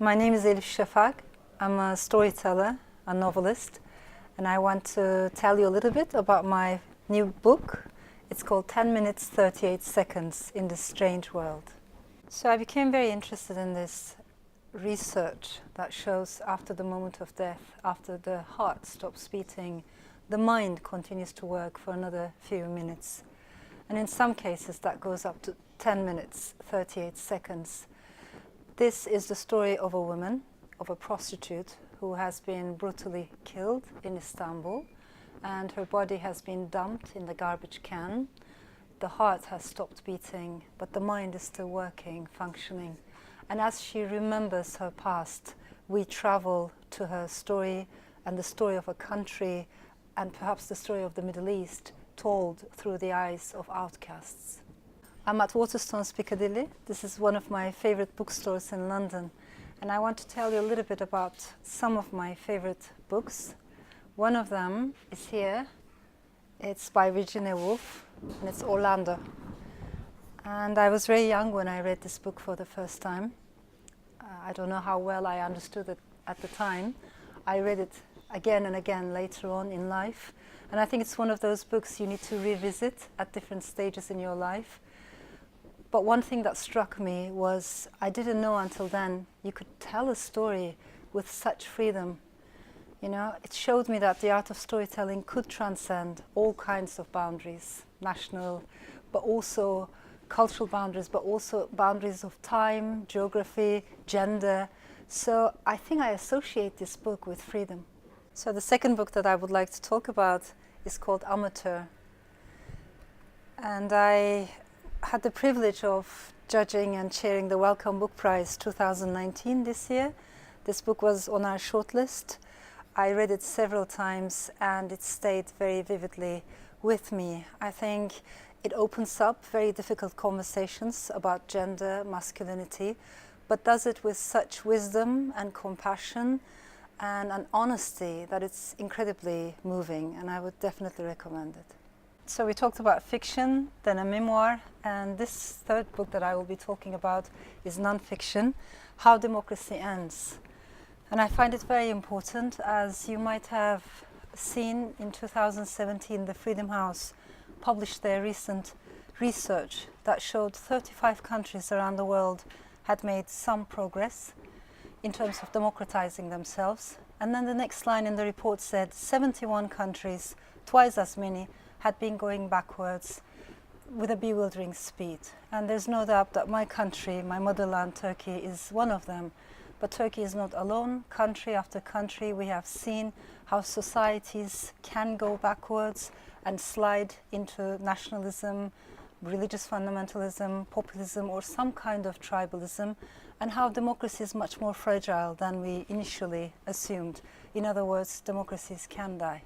My name is Elif Shafak. I'm a storyteller, a novelist, and I want to tell you a little bit about my new book. It's called 10 Minutes 38 Seconds in this Strange World. So I became very interested in this research that shows after the moment of death, after the heart stops beating, the mind continues to work for another few minutes. And in some cases that goes up to 10 minutes, 38 seconds. This is the story of a woman, of a prostitute who has been brutally killed in Istanbul, and her body has been dumped in the garbage can. The heart has stopped beating, but the mind is still working, functioning. And as she remembers her past, we travel to her story and the story of a country and perhaps the story of the Middle East told through the eyes of outcasts. I'm at Waterstones, Piccadilly. This is one of my favorite bookstores in London. And I want to tell you a little bit about some of my favorite books. One of them is here. It's by Virginia Woolf, and it's Orlando. And I was very young when I read this book for the first time. I don't know how well I understood it at the time. I read it again and again later on in life. And I think it's one of those books you need to revisit at different stages in your life. But one thing that struck me was I didn't know until then you could tell a story with such freedom. You know, it showed me that the art of storytelling could transcend all kinds of boundaries, national, but also cultural boundaries, but also boundaries of time, geography, gender. So I think I associate this book with freedom. So the second book that I would like to talk about is called Amateur. And I had the privilege of judging and chairing the Welcome Book Prize 2019 this year. This book was on our shortlist. I read it several times and it stayed very vividly with me. I think it opens up very difficult conversations about gender, masculinity, but does it with such wisdom and compassion and an honesty that it's incredibly moving, and I would definitely recommend it. So we talked about fiction, then a memoir, and this third book that I will be talking about is non-fiction, How Democracy Ends. And I find it very important, as you might have seen in 2017, the Freedom House published their recent research that showed 35 countries around the world had made some progress in terms of democratizing themselves. And then the next line in the report said 71 countries, twice as many, had been going backwards with a bewildering speed. And there's no doubt that my country, my motherland, Turkey, is one of them. But Turkey is not alone. Country after country, we have seen how societies can go backwards and slide into nationalism, religious fundamentalism, populism, or some kind of tribalism, and how democracy is much more fragile than we initially assumed. In other words, democracies can die.